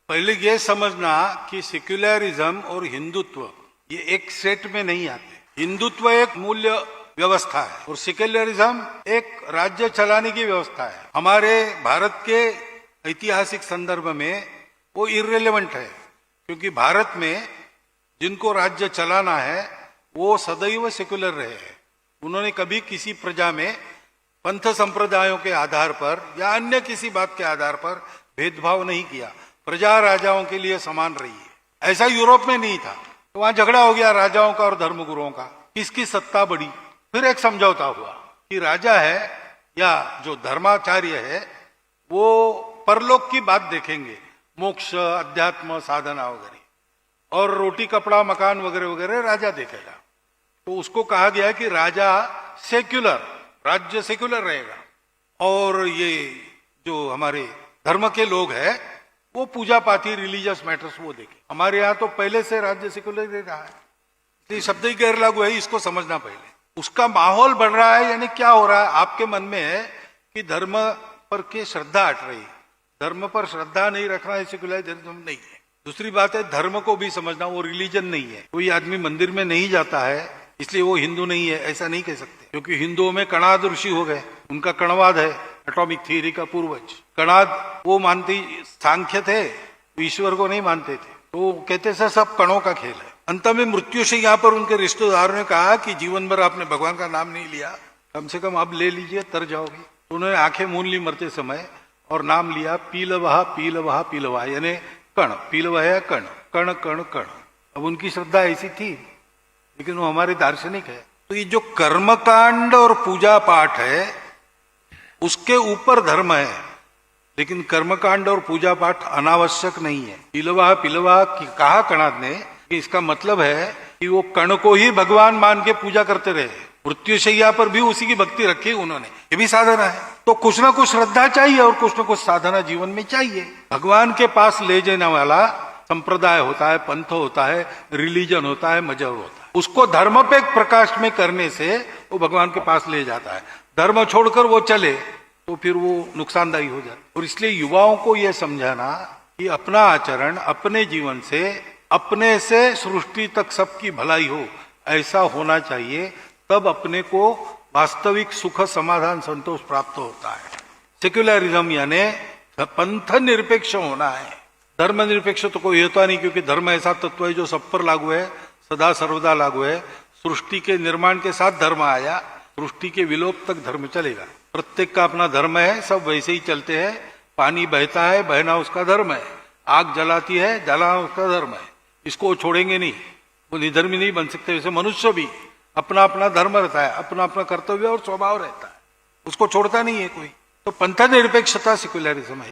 पहले ये समझना कि सेक्युलरिज्म और हिंदुत्व ये एक सेट में नहीं आते। हिंदुत्व एक मूल्य व्यवस्था है और सेक्युलरिज्म एक राज्य चलाने की व्यवस्था है। हमारे भारत के ऐतिहासिक संदर्भ में वो इर्रेलेवेंट है, क्योंकि भारत में जिनको राज्य चलाना है वो सदैव सेक्युलर रहे हैं। उन्होंने कभी किसी प्रजा में पंथ संप्रदायों के आधार पर या अन्य किसी बात के आधार पर भेदभाव नहीं किया। प्रजा राजाओं के लिए समान रही है। ऐसा यूरोप में नहीं था। तो वहां झगड़ा हो गया राजाओं का और धर्मगुरुओं का, किसकी सत्ता बड़ी। फिर एक समझौता हुआ कि राजा है या जो धर्माचार्य है वो परलोक की बात देखेंगे, मोक्ष, अध्यात्म, साधना वगैरह, और रोटी कपड़ा मकान वगैरह वगैरह राजा देखेगा। तो उसको कहा गया कि राजा सेक्युलर, राज्य सेक्युलर रहेगा और ये जो हमारे धर्म के लोग हैं वो पूजा पाठी, रिलीजियस मैटर्स वो देखे। हमारे यहाँ तो पहले से राज्य सेक्युलर ही रहा है, ये शब्द ही गैर लागू है, इसको समझना पहले। उसका माहौल बन रहा है, यानी क्या हो रहा है आपके मन में है कि धर्म पर के श्रद्धा हट रही है। धर्म पर श्रद्धा नहीं रखना है सेक्युलरिज्म नहीं है। दूसरी बात है धर्म को भी समझना, वो रिलीजन नहीं है। कोई आदमी मंदिर में नहीं जाता है इसलिए वो हिंदू नहीं है, ऐसा नहीं कह सकते, क्योंकि हिंदुओं में कणाद ऋषि हो गए, उनका कणवाद है, एटॉमिक थियरी का पूर्वज। कणाद वो मानते सांख्य थे, ईश्वर को नहीं मानते थे, तो कहते थे सब कणों का खेल है। अंत में मृत्यु से यहाँ पर उनके रिश्तेदारों ने कहा कि जीवन भर आपने भगवान का नाम नहीं लिया, कम से कम अब ले लीजिए, तर जाओगे। तो उन्होंने आंखें मूंद ली मरते समय और नाम लिया पीलवाह पीलवाह पीलवाह, यानी कण, पीलवाह या कण, कण कण कण। अब उनकी श्रद्धा ऐसी थी, लेकिन वो हमारे दार्शनिक है। तो ये जो कर्मकांड और पूजा पाठ है उसके ऊपर धर्म है, लेकिन कर्मकांड और पूजा पाठ अनावश्यक नहीं है। पिलवा पिलवा कहा कणाद ने कि इसका मतलब है कि वो कण को ही भगवान मान के पूजा करते रहे। मृत्युशैया पर भी उसी की भक्ति रखी उन्होंने, ये भी साधना है। तो कुछ ना कुछ श्रद्धा चाहिए और कुछ ना कुछ साधना जीवन में चाहिए। भगवान के पास ले जाने वाला संप्रदाय होता है, पंथ होता है, रिलीजन होता है, मजहब होता है। उसको धर्म पे प्रकाश में करने से वो भगवान के पास ले जाता है। धर्म छोड़कर वो चले तो फिर वो नुकसानदायी हो जाए। और इसलिए युवाओं को यह समझाना कि अपना आचरण अपने जीवन से, अपने से सृष्टि तक सबकी भलाई हो, ऐसा होना चाहिए, तब अपने को वास्तविक सुख, समाधान, संतोष प्राप्त होता है। सेक्युलरिज्म यानी पंथ निरपेक्ष होना है। धर्म निरपेक्ष तो कोई होता नहीं, क्योंकि धर्म ऐसा तत्व है जो सब पर लागू है, सदा सर्वदा लागू है। सृष्टि के निर्माण के साथ धर्म आया, सृष्टि के विलोप तक धर्म चलेगा। प्रत्येक का अपना धर्म है, सब वैसे ही चलते हैं। पानी बहता है, बहना उसका धर्म है। आग जलाती है, जलाना उसका धर्म है। इसको छोड़ेंगे नहीं, वो निधर्मी नहीं बन सकते। वैसे मनुष्य भी अपना अपना धर्म रहता है, अपना अपना कर्तव्य और स्वभाव रहता है, उसको छोड़ता नहीं है कोई। तो पंथ निरपेक्षता सेक्युलरिज्म है।